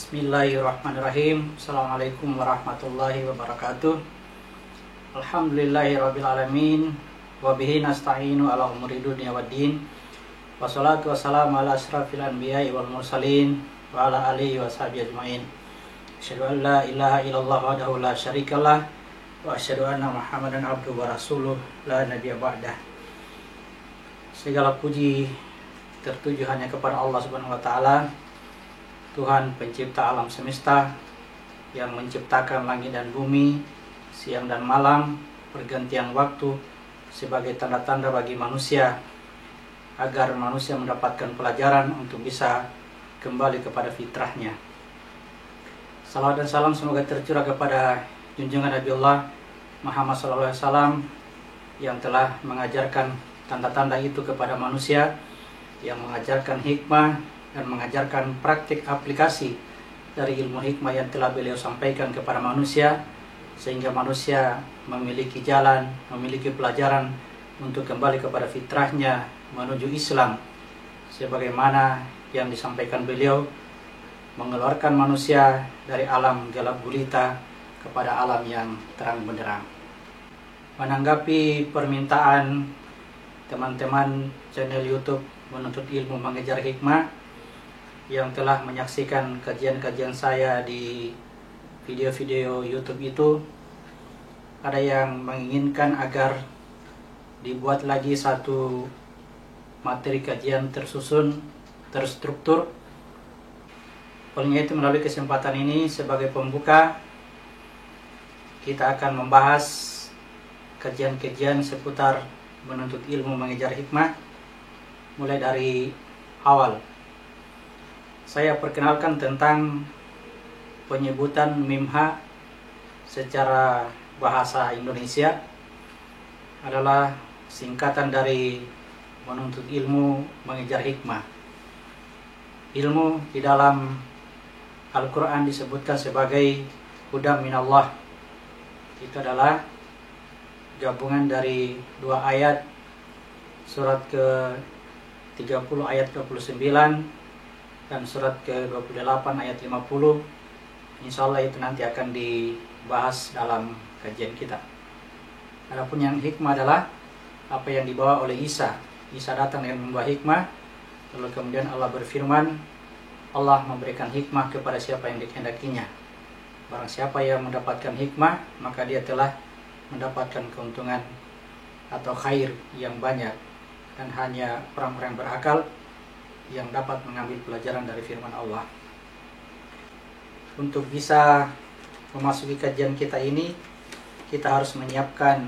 Bismillahirrahmanirrahim. Assalamualaikum warahmatullahi wabarakatuh. Alhamdulillahirrabbilalamin. Wabihi nasta'inu ala umuri dunia waddin. Wassalatu wassalamu ala asrafil anbiya'i wal mursalin wa ala alihi wa sahbihi ajma'in. Asyhadu an la ilaha illallah wahdahu la syarikalah wa asyhadu anna Muhammadan abduhu wa rasuluh la nabiyya ba'dah. Segala puji tertuju hanya kepada Allah Subhanahu wa taala, Tuhan pencipta alam semesta yang menciptakan langit dan bumi, siang dan malam, pergantian waktu sebagai tanda-tanda bagi manusia agar manusia mendapatkan pelajaran untuk bisa kembali kepada fitrahnya. Salawat dan salam semoga tercurah kepada junjungan Nabi Allah Muhammad SAW yang telah mengajarkan tanda-tanda itu kepada manusia, yang mengajarkan hikmah dan mengajarkan praktik aplikasi dari ilmu hikmah yang telah beliau sampaikan kepada manusia, sehingga manusia memiliki jalan, memiliki pelajaran untuk kembali kepada fitrahnya menuju Islam, sebagaimana yang disampaikan beliau, mengeluarkan manusia dari alam gelap gulita kepada alam yang terang benderang. Menanggapi permintaan teman-teman channel YouTube Menuntut Ilmu Mengejar Hikmah yang telah menyaksikan kajian-kajian saya di video-video YouTube itu, ada yang menginginkan agar dibuat lagi satu materi kajian tersusun, terstruktur. Oleh itu, melalui kesempatan ini sebagai pembuka, kita akan membahas kajian-kajian seputar menuntut ilmu mengejar hikmah mulai dari awal. Saya perkenalkan tentang penyebutan MIMHA secara bahasa Indonesia adalah singkatan dari menuntut ilmu mengejar hikmah. Ilmu di dalam Al-Quran disebutkan sebagai hudam minallah. Itu adalah gabungan dari dua ayat, surat ke-30 ayat 29 dan surat ke-28 ayat 50. Insyaallah itu nanti akan dibahas dalam kajian kita. Adapun yang hikmah adalah apa yang dibawa oleh Isa. Isa datang dengan membawa hikmah, lalu kemudian Allah berfirman, Allah memberikan hikmah kepada siapa yang dikehendakinya. Barang siapa yang mendapatkan hikmah, maka dia telah mendapatkan keuntungan atau khair yang banyak, dan hanya orang-orang berakal yang dapat mengambil pelajaran dari firman Allah. Untuk bisa memasuki kajian kita ini, kita harus menyiapkan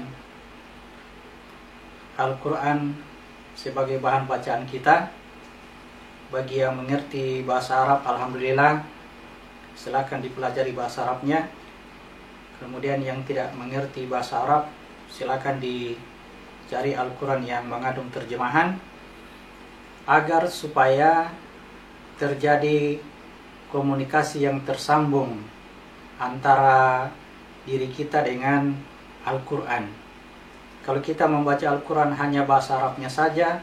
Al-Quran sebagai bahan bacaan kita. Bagi yang mengerti bahasa Arab, alhamdulillah, silakan dipelajari bahasa Arabnya. Kemudian yang tidak mengerti bahasa Arab, silakan dicari Al-Quran yang mengandung terjemahan, agar supaya terjadi komunikasi yang tersambung antara diri kita dengan Al-Quran. Kalau kita membaca Al-Quran hanya bahasa Arabnya saja,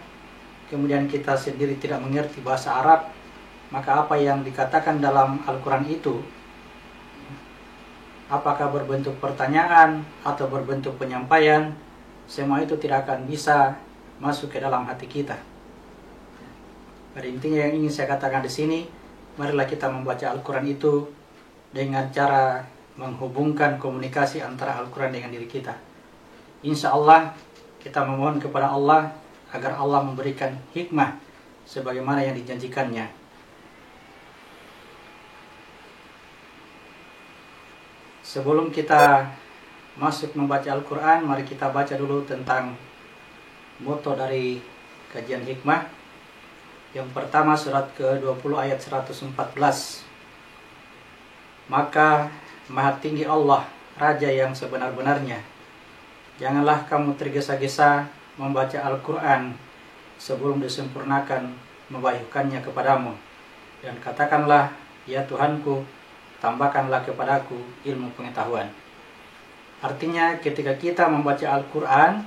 kemudian kita sendiri tidak mengerti bahasa Arab, maka apa yang dikatakan dalam Al-Quran itu, apakah berbentuk pertanyaan atau berbentuk penyampaian, semua itu tidak akan bisa masuk ke dalam hati kita. Pada intinya yang ingin saya katakan di sini, marilah kita membaca Al-Quran itu dengan cara menghubungkan komunikasi antara Al-Quran dengan diri kita. Insya Allah kita memohon kepada Allah agar Allah memberikan hikmah sebagaimana yang dijanjikannya. Sebelum kita masuk membaca Al-Quran, mari kita baca dulu tentang moto dari kajian hikmah. Yang pertama, surat ke-20 ayat 114. Maka maha tinggi Allah, Raja yang sebenar-benarnya. Janganlah kamu tergesa-gesa membaca Al-Quran sebelum disempurnakan mewahyukannya kepadamu. Dan katakanlah, ya Tuhanku, tambahkanlah kepadaku ilmu pengetahuan. Artinya ketika kita membaca Al-Quran,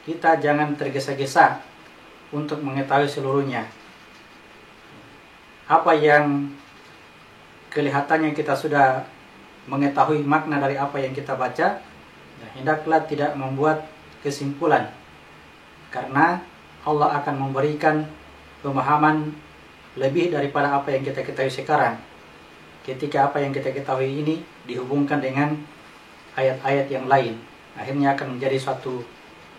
kita jangan tergesa-gesa untuk mengetahui seluruhnya. Apa yang kelihatannya kita sudah mengetahui makna dari apa yang kita baca, ya, hendaklah tidak membuat kesimpulan, karena Allah akan memberikan pemahaman lebih daripada apa yang kita ketahui sekarang. Ketika apa yang kita ketahui ini dihubungkan dengan ayat-ayat yang lain, akhirnya akan menjadi suatu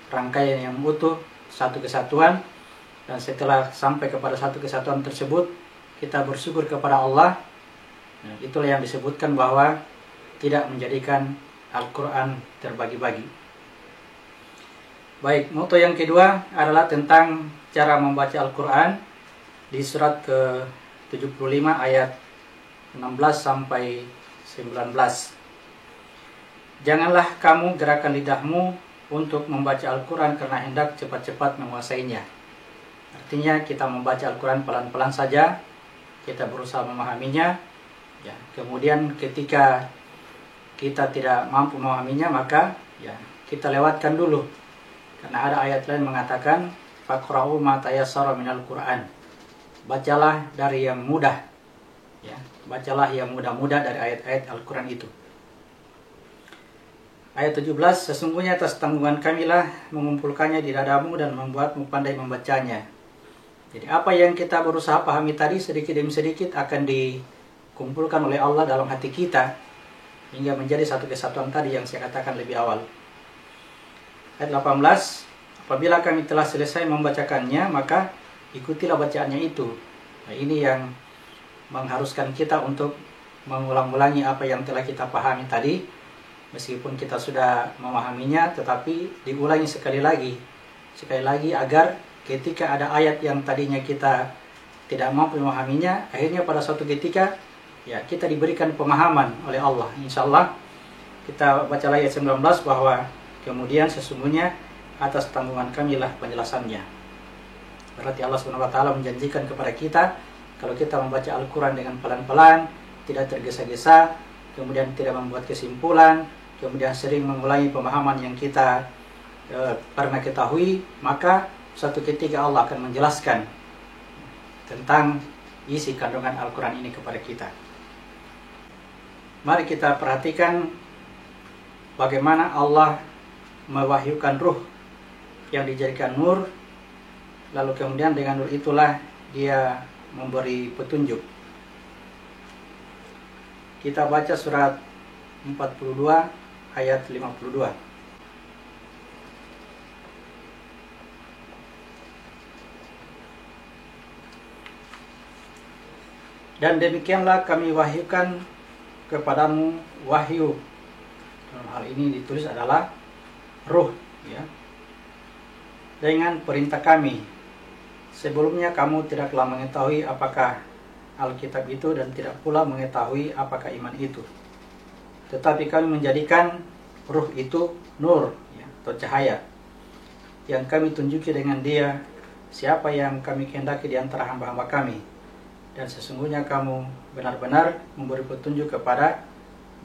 rangkaian yang utuh, satu kesatuan. Dan setelah sampai kepada satu kesatuan tersebut, kita bersyukur kepada Allah. Nah, itulah yang disebutkan bahwa tidak menjadikan Al-Quran terbagi-bagi. Baik, moto yang kedua adalah tentang cara membaca Al-Quran di surat ke-75 ayat 16 sampai 19. Janganlah kamu gerakan lidahmu untuk membaca Al-Quran karena hendak cepat-cepat menguasainya. Artinya kita membaca Al-Quran pelan-pelan saja, kita berusaha memahaminya. Ya, kemudian ketika kita tidak mampu memahaminya, maka ya kita lewatkan dulu. Karena ada ayat lain mengatakan faqra'u ma tayassara minal Qur'an. Bacalah dari yang mudah. Ya, bacalah yang mudah-mudah dari ayat-ayat Al-Qur'an itu. Ayat 17, sesungguhnya atas tanggungan kamilah mengumpulkannya di dadamu dan membuatmu pandai membacanya. Jadi apa yang kita berusaha pahami tadi sedikit demi sedikit akan dikumpulkan oleh Allah dalam hati kita hingga menjadi satu kesatuan tadi yang saya katakan lebih awal. Ayat 18, apabila kami telah selesai membacakannya, maka ikutilah bacaannya itu. Nah, ini yang mengharuskan kita untuk mengulang-ulangi apa yang telah kita pahami tadi. Meskipun kita sudah memahaminya, tetapi diulangi sekali lagi agar ketika ada ayat yang tadinya kita tidak mampu memahaminya, akhirnya pada suatu ketika ya kita diberikan pemahaman oleh Allah. Insya Allah kita baca ayat 19 bahwa kemudian sesungguhnya atas tanggungan kamilah penjelasannya. Berarti Allah SWT menjanjikan kepada kita kalau kita membaca Al-Quran dengan pelan-pelan, tidak tergesa-gesa, kemudian tidak membuat kesimpulan, kemudian sering mengulangi pemahaman yang kita pernah ketahui, maka suatu ketika Allah akan menjelaskan tentang isi kandungan Al-Quran ini kepada kita. Mari kita perhatikan bagaimana Allah mewahyukan ruh yang dijadikan nur, lalu kemudian dengan nur itulah dia memberi petunjuk. Kita baca surat 42 ayat 52. Dan demikianlah kami wahyukan kepadamu wahyu. Dalam hal ini ditulis adalah ruh, ya. Dengan perintah kami. Sebelumnya kamu tidaklah mengetahui apakah Alkitab itu dan tidak pula mengetahui apakah iman itu. Tetapi kami menjadikan ruh itu nur, ya, atau cahaya yang kami tunjuki dengan dia siapa yang kami kehendaki di antara hamba-hamba kami. Dan sesungguhnya kamu benar-benar memberi petunjuk kepada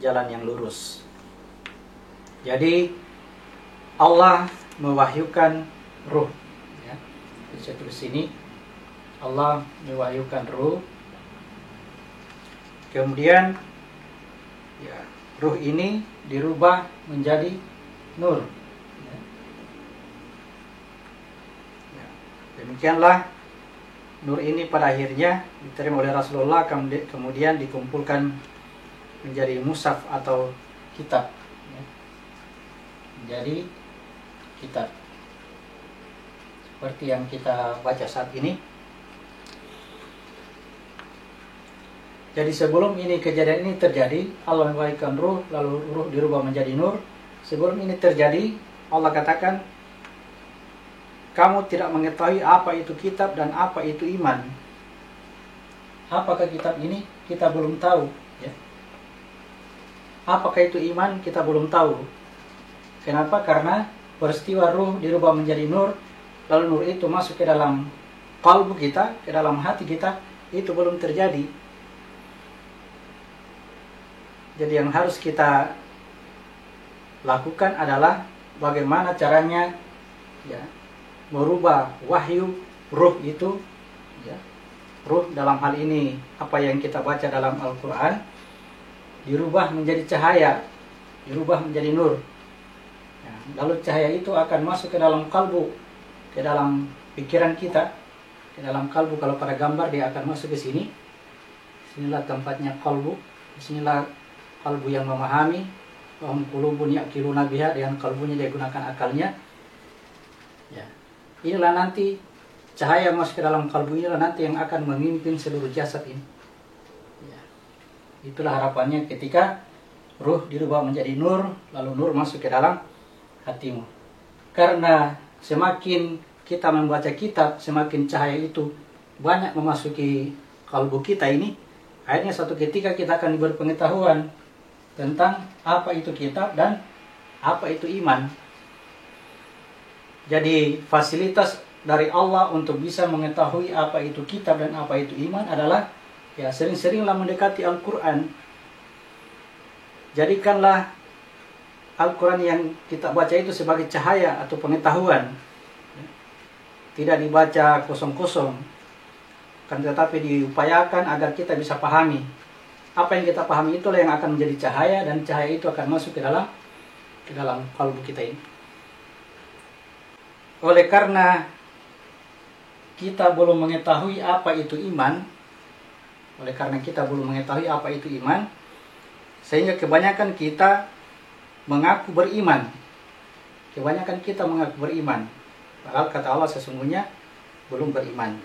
jalan yang lurus. Jadi Allah mewahyukan ruh, ya. Saya tulis sini, Allah mewahyukan ruh. Kemudian ya, ruh ini dirubah menjadi nur. Ya. Ya. Demikianlah nur ini pada akhirnya diterima oleh Rasulullah, kemudian dikumpulkan menjadi mushaf atau kitab, ya. Menjadi kitab seperti yang kita baca saat ini. Jadi sebelum ini kejadian ini terjadi, Allah mewahyukan ruh, lalu ruh dirubah menjadi nur. Sebelum ini terjadi, Allah katakan, kamu tidak mengetahui apa itu kitab dan apa itu iman. Apakah kitab ini? Kita belum tahu, ya. Apakah itu iman? Kita belum tahu. Kenapa? Karena peristiwa ruh dirubah menjadi nur, lalu nur itu masuk ke dalam kalbu kita, ke dalam hati kita, itu belum terjadi. Jadi yang harus kita lakukan adalah bagaimana caranya, ya, merubah wahyu ruh itu, ya, ruh dalam hal ini apa yang kita baca dalam Al-Quran dirubah menjadi cahaya, dirubah menjadi nur. Ya, lalu cahaya itu akan masuk ke dalam kalbu, ke dalam pikiran kita, ke dalam kalbu. Kalau pada gambar dia akan masuk ke sini. Sinilah tempatnya kalbu. Disinilah kalbu yang memahami. Wahum qulubun ya'qiluna biha, dengan kalbunya dia gunakan akalnya. Ya. Inilah nanti cahaya masuk ke dalam kalbu, inilah nanti yang akan memimpin seluruh jasad ini. Ya. Itulah harapannya ketika ruh dirubah menjadi nur, lalu nur masuk ke dalam hatimu. Karena semakin kita membaca kitab, semakin cahaya itu banyak memasuki kalbu kita ini, akhirnya suatu ketika kita akan diberi pengetahuan tentang apa itu kitab dan apa itu iman. Jadi fasilitas dari Allah untuk bisa mengetahui apa itu kitab dan apa itu iman adalah ya sering-seringlah mendekati Al-Quran. Jadikanlah Al-Quran yang kita baca itu sebagai cahaya atau pengetahuan. Tidak dibaca kosong-kosong, kan, tetapi diupayakan agar kita bisa pahami. Apa yang kita pahami itulah yang akan menjadi cahaya, dan cahaya itu akan masuk ke dalam kalbu kita ini. Oleh karena kita belum mengetahui apa itu iman, sehingga kebanyakan kita mengaku beriman. Padahal kata Allah sesungguhnya belum beriman.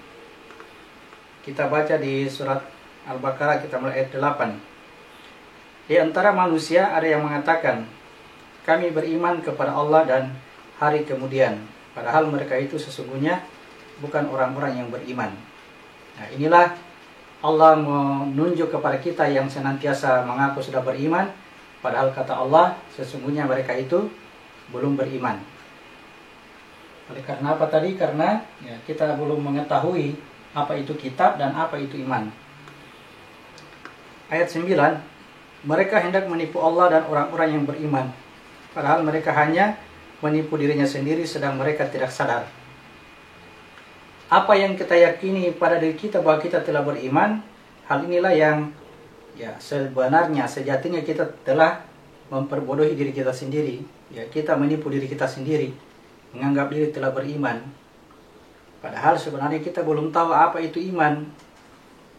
Kita baca di surat Al-Baqarah, kita mulai ayat 8. Di antara manusia ada yang mengatakan, kami beriman kepada Allah dan hari kemudian. Padahal mereka itu sesungguhnya bukan orang-orang yang beriman. Nah, inilah Allah menunjuk kepada kita yang senantiasa mengaku sudah beriman. Padahal kata Allah, sesungguhnya mereka itu belum beriman. Oleh karena apa tadi? Karena ya, kita belum mengetahui apa itu kitab dan apa itu iman. Ayat 9, mereka hendak menipu Allah dan orang-orang yang beriman, padahal mereka hanya menipu dirinya sendiri sedang mereka tidak sadar. Apa yang kita yakini pada diri kita bahwa kita telah beriman, hal inilah yang ya sebenarnya sejatinya kita telah memperbodohi diri kita sendiri. Ya, kita menipu diri kita sendiri, menganggap diri telah beriman, padahal sebenarnya kita belum tahu apa itu iman.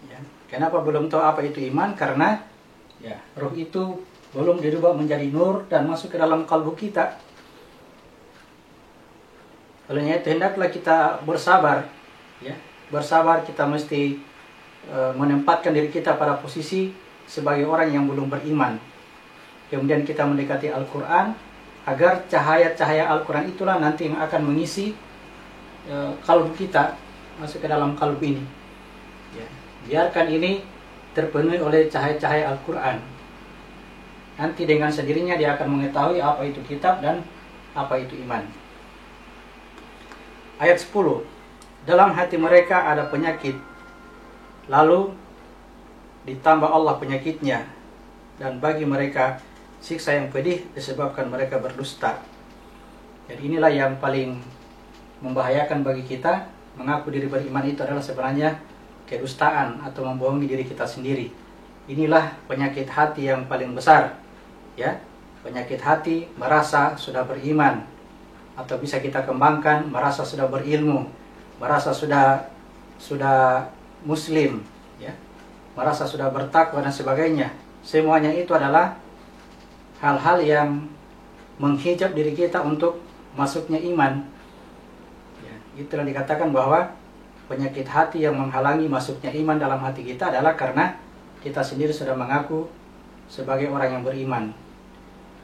Ya, kenapa belum tahu apa itu iman? Karena ya roh itu belum dirubah menjadi nur dan masuk ke dalam kalbu kita. Olehnya itu hendaklah kita bersabar. Ya, bersabar, kita mesti menempatkan diri kita pada posisi sebagai orang yang belum beriman. Kemudian kita mendekati Al-Quran, agar cahaya-cahaya Al-Quran itulah nanti yang akan mengisi kalbu kita, masuk ke dalam kalbu ini. Ya, biarkan ini terpenuhi oleh cahaya-cahaya Al-Quran. Nanti dengan sendirinya dia akan mengetahui apa itu kitab dan apa itu iman. Ayat 10, dalam hati mereka ada penyakit, lalu ditambah Allah penyakitnya, dan bagi mereka siksa yang pedih disebabkan mereka berdusta. Jadi inilah yang paling membahayakan bagi kita. Mengaku diri beriman itu adalah sebenarnya kedustaan atau membohongi diri kita sendiri. Inilah penyakit hati yang paling besar. Ya, penyakit hati merasa sudah beriman, atau bisa kita kembangkan merasa sudah berilmu, merasa sudah muslim, ya, merasa sudah bertakwa dan sebagainya. Semuanya itu adalah hal-hal yang menghijab diri kita untuk masuknya iman. Ya, itulah dikatakan bahwa penyakit hati yang menghalangi masuknya iman dalam hati kita adalah karena kita sendiri sudah mengaku sebagai orang yang beriman.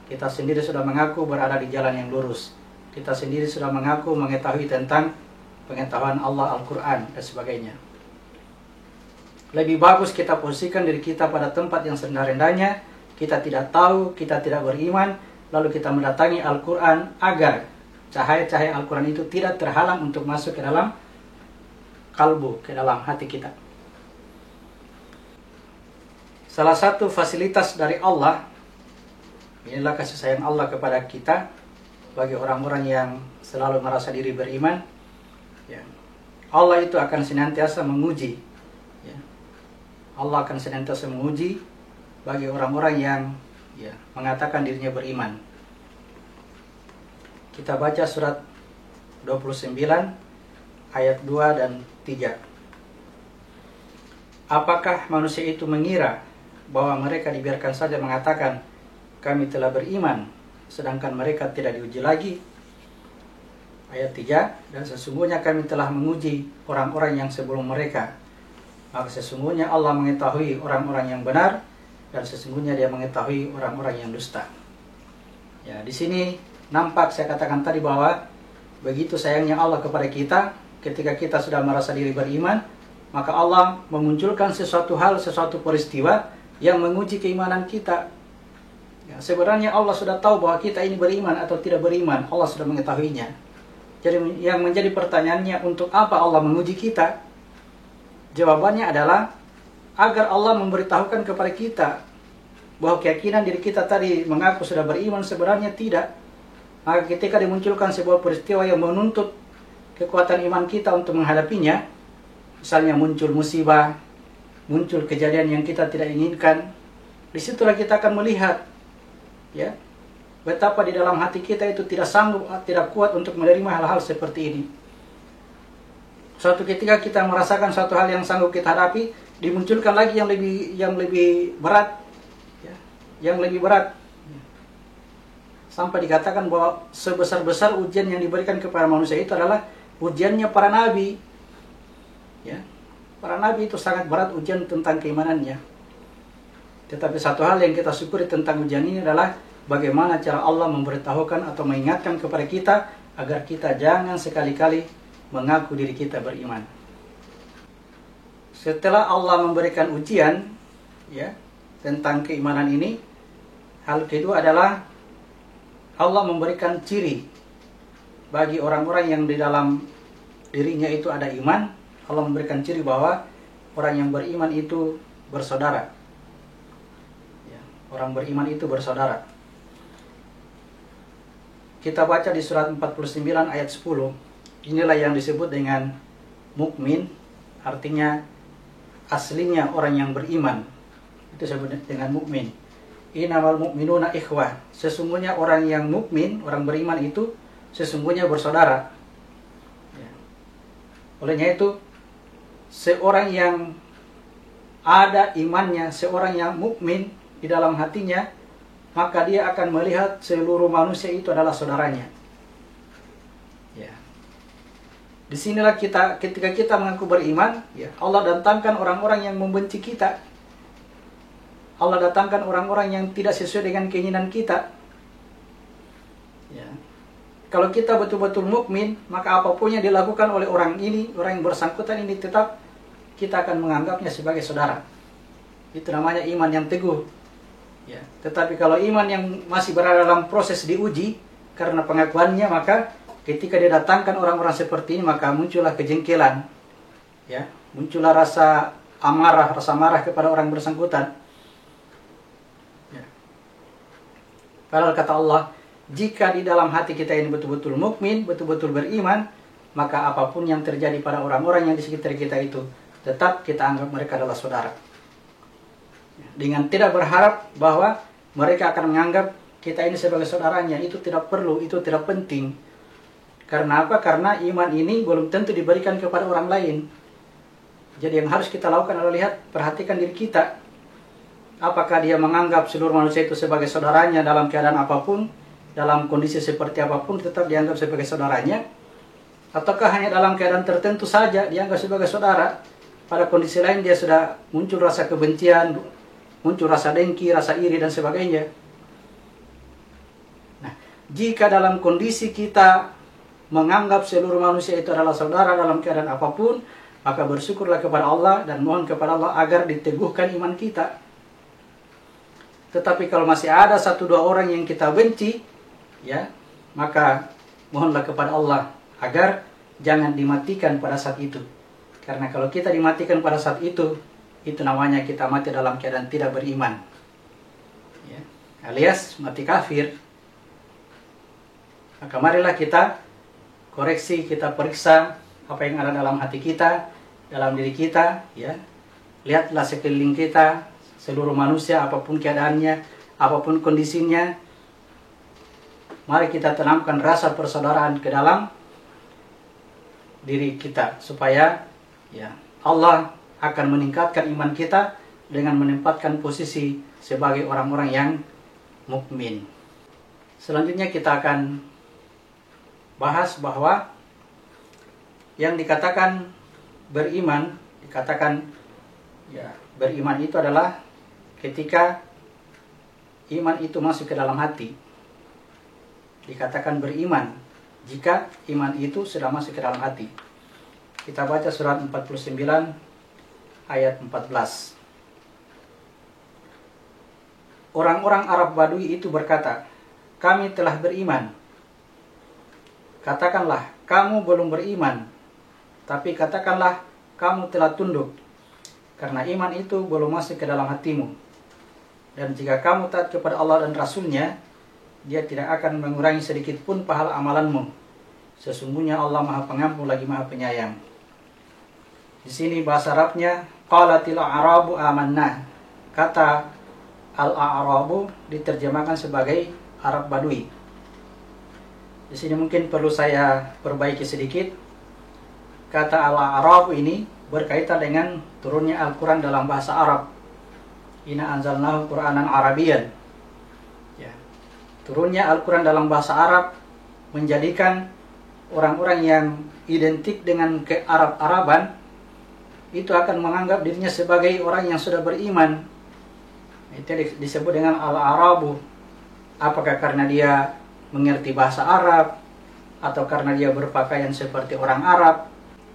Kita sendiri sudah mengaku berada di jalan yang lurus. Kita sendiri sudah mengaku mengetahui tentang pengetahuan Allah, Al-Quran, dan sebagainya. Lebih bagus kita posisikan diri kita pada tempat yang serendah-rendahnya. Kita tidak tahu, kita tidak beriman, lalu kita mendatangi Al-Quran agar cahaya-cahaya Al-Quran itu tidak terhalang untuk masuk ke dalam kalbu, ke dalam hati kita. Salah satu fasilitas dari Allah, inilah kasih sayang Allah kepada kita bagi orang-orang yang selalu merasa diri beriman. Ya, Allah itu akan senantiasa menguji Allah akan senantiasa menguji bagi orang-orang yang mengatakan dirinya beriman. Kita baca surat 29 ayat 2 dan 3. Apakah manusia itu mengira bahwa mereka dibiarkan saja mengatakan kami telah beriman, sedangkan mereka tidak diuji lagi? Ayat 3, dan sesungguhnya kami telah menguji orang-orang yang sebelum mereka, maka sesungguhnya Allah mengetahui orang-orang yang benar, dan sesungguhnya Dia mengetahui orang-orang yang dusta. Ya, di sini nampak saya katakan tadi bahwa begitu sayangnya Allah kepada kita, ketika kita sudah merasa diri beriman, maka Allah memunculkan sesuatu hal, sesuatu peristiwa yang menguji keimanan kita. Ya, sebenarnya Allah sudah tahu bahwa kita ini beriman atau tidak beriman, Allah sudah mengetahuinya. Jadi yang menjadi pertanyaannya, untuk apa Allah menguji kita? Jawabannya adalah agar Allah memberitahukan kepada kita bahwa keyakinan diri kita tadi mengaku sudah beriman sebenarnya tidak. Maka ketika dimunculkan sebuah peristiwa yang menuntut kekuatan iman kita untuk menghadapinya, misalnya muncul musibah, muncul kejadian yang kita tidak inginkan, disitulah kita akan melihat ya betapa di dalam hati kita itu tidak sanggup, tidak kuat untuk menerima hal-hal seperti ini. Suatu ketika kita merasakan suatu hal yang sanggup kita hadapi, dimunculkan lagi yang lebih berat, ya, yang lebih berat. Sampai dikatakan bahwa sebesar-besar ujian yang diberikan kepada manusia itu adalah ujiannya para nabi. Ya, para nabi itu sangat berat ujian tentang keimanannya. Tetapi satu hal yang kita syukuri tentang ujian ini adalah bagaimana cara Allah memberitahukan atau mengingatkan kepada kita agar kita jangan sekali-kali mengaku diri kita beriman. Setelah Allah memberikan ujian ya tentang keimanan ini, hal kedua adalah Allah memberikan ciri bagi orang-orang yang di dalam dirinya itu ada iman. Allah memberikan ciri bahwa orang yang beriman itu bersaudara. Ya, orang beriman itu bersaudara. Kita baca di surat 49 ayat 10. Inilah yang disebut dengan mukmin, artinya aslinya orang yang beriman. Itu disebut dengan mukmin. Innamal mu'minuna ikhwah. Sesungguhnya orang yang mukmin, orang beriman itu sesungguhnya bersaudara. Ya. Olehnya itu, seorang yang ada imannya, seorang yang mukmin di dalam hatinya, maka dia akan melihat seluruh manusia itu adalah saudaranya. Ya. Disinilah ketika kita mengaku beriman, ya, Allah datangkan orang-orang yang membenci kita. Allah datangkan orang-orang yang tidak sesuai dengan keinginan kita. Ya. Kalau kita betul-betul mukmin, maka apapun yang dilakukan oleh orang ini, orang yang bersangkutan ini, tetap kita akan menganggapnya sebagai saudara. Itu namanya iman yang teguh. Ya. Tetapi kalau iman yang masih berada dalam proses diuji karena pengakuannya, maka ketika didatangkan orang-orang seperti ini, maka muncullah kejengkelan. Ya. Muncullah rasa amarah, rasa marah kepada orang bersangkutan. Padahal kata Allah, jika di dalam hati kita ini betul-betul mukmin, betul-betul beriman, maka apapun yang terjadi pada orang-orang yang di sekitar kita itu, tetap kita anggap mereka adalah saudara. Dengan tidak berharap bahwa mereka akan menganggap kita ini sebagai saudaranya, itu tidak perlu, itu tidak penting. Karena apa? Karena iman ini belum tentu diberikan kepada orang lain. Jadi yang harus kita lakukan adalah lihat, perhatikan diri kita. Apakah dia menganggap seluruh manusia itu sebagai saudaranya dalam keadaan apapun, dalam kondisi seperti apapun tetap dianggap sebagai saudaranya? Ataukah hanya dalam keadaan tertentu saja dianggap sebagai saudara? Pada kondisi lain dia sudah muncul rasa kebencian, muncul rasa dengki, rasa iri dan sebagainya. Nah, jika dalam kondisi kita menganggap seluruh manusia itu adalah saudara dalam keadaan apapun, maka bersyukurlah kepada Allah dan mohon kepada Allah agar diteguhkan iman kita. Tetapi kalau masih ada satu dua orang yang kita benci, ya, maka mohonlah kepada Allah agar jangan dimatikan pada saat itu. Karena kalau kita dimatikan pada saat itu namanya kita mati dalam keadaan tidak beriman. Ya, alias mati kafir. Maka marilah kita koreksi, kita periksa apa yang ada dalam hati kita, dalam diri kita, ya. lihatlah sekeliling kita, seluruh manusia, apapun keadaannya, apapun kondisinya, mari kita tanamkan rasa persaudaraan ke dalam diri kita, supaya Allah akan meningkatkan iman kita dengan menempatkan posisi sebagai orang-orang yang mukmin. Selanjutnya kita akan bahas bahwa yang dikatakan beriman, beriman itu adalah ketika iman itu masuk ke dalam hati. Dikatakan beriman jika iman itu sudah masuk ke dalam hati. Kita baca surat 49 ayat 14. Orang-orang Arab Badui itu berkata, "Kami telah beriman." Katakanlah, "Kamu belum beriman." Tapi katakanlah, "Kamu telah tunduk." Karena iman itu belum masuk ke dalam hatimu. Dan jika kamu taat kepada Allah dan Rasul-Nya, Dia tidak akan mengurangi sedikit pun pahala amalanmu. Sesungguhnya Allah Maha Pengampun lagi Maha Penyayang. Di sini bahasa Arabnya, qalatil a'rabu amanna. Kata al-a'rabu diterjemahkan sebagai Arab Badui. Di sini mungkin perlu saya perbaiki sedikit. Kata al-a'rabu ini berkaitan dengan turunnya Al-Quran dalam bahasa Arab. Inna anzalnahu Qur'anan Arabiyyan. Turunnya Al-Quran dalam bahasa Arab menjadikan orang-orang yang identik dengan ke-Arab-Araban itu akan menganggap dirinya sebagai orang yang sudah beriman. Itu disebut dengan al-Arabu. Apakah karena dia mengerti bahasa Arab, atau karena dia berpakaian seperti orang Arab.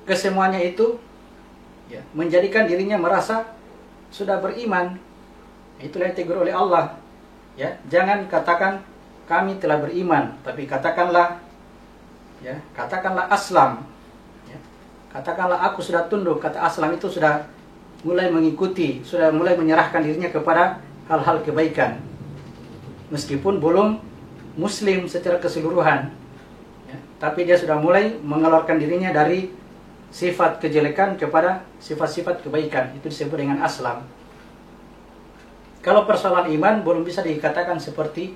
Kesemuanya itu menjadikan dirinya merasa sudah beriman. Itulah yang ditegur oleh Allah. Jangan katakan kami telah beriman, tapi katakanlah aslam. Katakanlah aku sudah tunduk. Kata aslam itu sudah mulai mengikuti, sudah mulai menyerahkan dirinya kepada hal-hal kebaikan, meskipun belum muslim secara keseluruhan, tapi dia sudah mulai mengeluarkan dirinya dari sifat kejelekan kepada sifat-sifat kebaikan. Itu disebut dengan aslam. Kalau persoalan iman belum bisa dikatakan seperti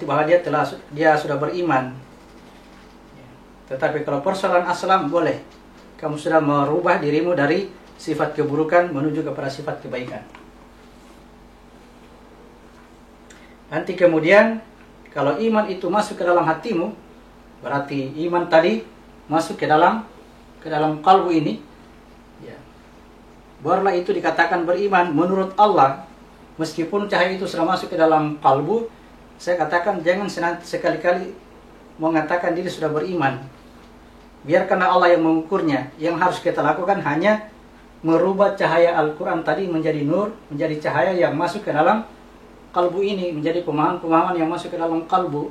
bahwa dia sudah beriman. Tetapi kalau persoalan aslam boleh. Kamu sudah merubah dirimu dari sifat keburukan menuju kepada sifat kebaikan. Nanti kemudian kalau iman itu masuk ke dalam hatimu, berarti iman tadi masuk ke dalam kalbu ini, barulah itu dikatakan beriman menurut Allah. Meskipun cahaya itu sudah masuk ke dalam kalbu, saya katakan jangan sekali-kali mengatakan diri sudah beriman. Biarkanlah Allah yang mengukurnya. Yang harus kita lakukan hanya merubah cahaya Al-Quran tadi menjadi nur, menjadi cahaya yang masuk ke dalam kalbu ini, menjadi pemahaman-pemahaman yang masuk ke dalam kalbu.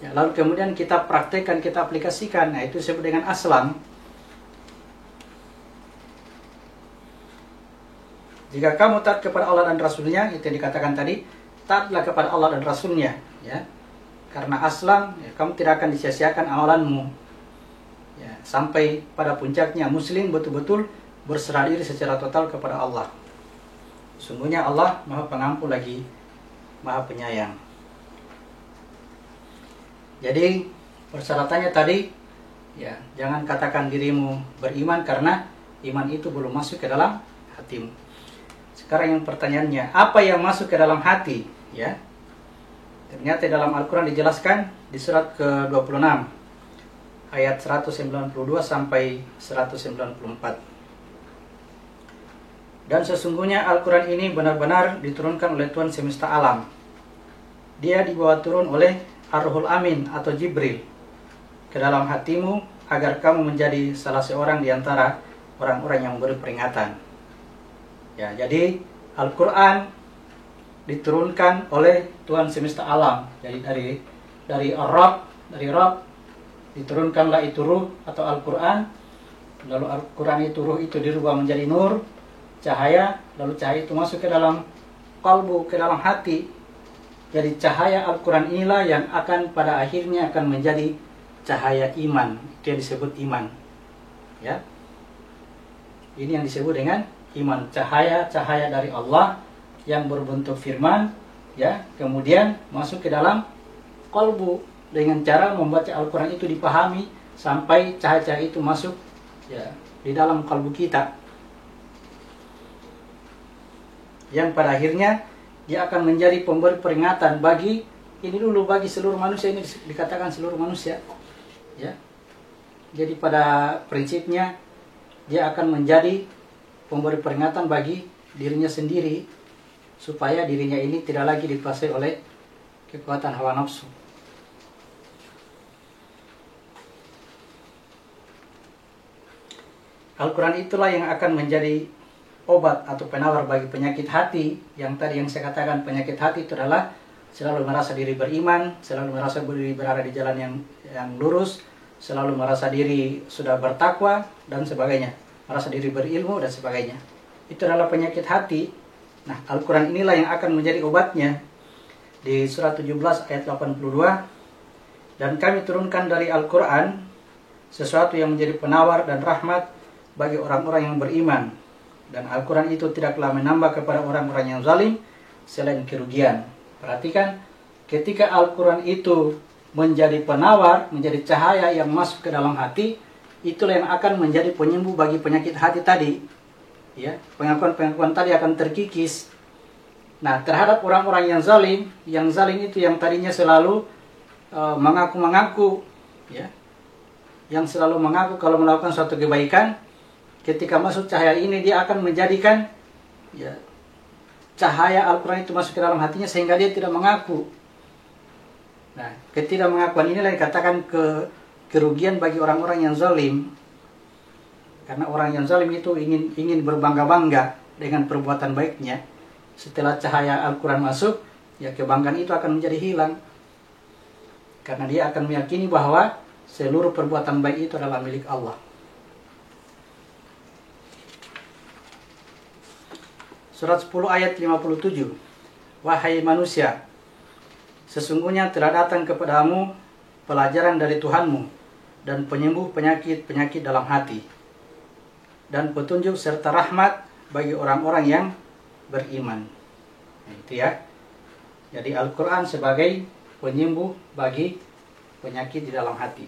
Lalu kemudian kita praktekkan, kita aplikasikan. Nah, itu disebut dengan aslam. Jika kamu taat kepada Allah dan Rasul-Nya, itu yang dikatakan tadi, taatlah kepada Allah dan Rasul-Nya, karena aslam, kamu tidak akan disia-siakan amalanmu, sampai pada puncaknya muslim betul-betul berserah diri secara total kepada Allah. Sungguhnya Allah Maha Pengampun lagi Maha Penyayang. Jadi persyaratannya tadi, jangan katakan dirimu beriman karena iman itu belum masuk ke dalam hatimu. Sekarang yang pertanyaannya, apa yang masuk ke dalam hati? Ternyata dalam Al-Quran dijelaskan di surat ke-26 ayat 192 sampai 194. Dan sesungguhnya Al-Quran ini benar-benar diturunkan oleh Tuhan semesta alam. Dia dibawa turun oleh Ar-Ruhul Amin atau Jibril ke dalam hatimu agar kamu menjadi salah seorang di antara orang-orang yang beri peringatan. Jadi Al-Quran diturunkan oleh Tuhan semesta alam. Jadi dari Ar-Rabb, diturunkanlah itu ruh atau Al-Quran. Lalu Al-Quran itu ruh itu dirubah menjadi nur, cahaya. Lalu cahaya itu masuk ke dalam kalbu, ke dalam hati. Jadi cahaya Al-Quran inilah yang akan pada akhirnya akan menjadi cahaya iman. Itu yang disebut iman. Ini yang disebut dengan iman, cahaya dari Allah yang berbentuk firman, ya, kemudian masuk ke dalam qalbu dengan cara membaca Al-Quran itu dipahami sampai cahaya-cahaya itu masuk, ya, di dalam kalbu kita, yang pada akhirnya dia akan menjadi pemberi peringatan bagi seluruh manusia. Ini dikatakan seluruh manusia, ya. Jadi pada prinsipnya dia akan menjadi pemberi peringatan bagi dirinya sendiri, supaya dirinya ini tidak lagi dikuasai oleh kekuatan hawa nafsu. Al-Quran itulah yang akan menjadi obat atau penawar bagi penyakit hati. Yang tadi yang saya katakan, penyakit hati itu adalah selalu merasa diri beriman, selalu merasa diri berada di jalan yang lurus, selalu merasa diri sudah bertakwa dan sebagainya, merasa diri berilmu dan sebagainya. Itu adalah penyakit hati. Nah, Al-Quran inilah yang akan menjadi obatnya. Di surat 17 ayat 82, dan kami turunkan dari Al-Quran sesuatu yang menjadi penawar dan rahmat bagi orang-orang yang beriman, dan Al-Quran itu tidaklah menambah kepada orang-orang yang zalim selain kerugian. Perhatikan, ketika Al-Quran itu menjadi penawar, menjadi cahaya yang masuk ke dalam hati, itulah yang akan menjadi penyembuh bagi penyakit hati tadi, ya. Pengakuan-pengakuan tadi akan terkikis. Nah, terhadap orang-orang yang zalim itu yang tadinya selalu mengaku-mengaku, ya, yang selalu mengaku kalau melakukan suatu kebaikan, ketika masuk cahaya ini dia akan menjadikan, ya, cahaya Al-Quran itu masuk ke dalam hatinya sehingga dia tidak mengaku. Nah, ketidakmengakuan inilah dikatakan kerugian bagi orang-orang yang zalim. Karena orang yang zalim itu ingin berbangga-bangga dengan perbuatan baiknya. Setelah cahaya Al-Quran masuk, ya, kebanggaan itu akan menjadi hilang. Karena dia akan meyakini bahwa seluruh perbuatan baik itu adalah milik Allah. Surat 10 ayat 57. Wahai manusia, sesungguhnya telah datang kepadamu pelajaran dari Tuhanmu dan penyembuh penyakit-penyakit dalam hati, dan petunjuk serta rahmat bagi orang-orang yang beriman. Nah, itu ya. Jadi Al-Quran sebagai penyembuh bagi penyakit di dalam hati.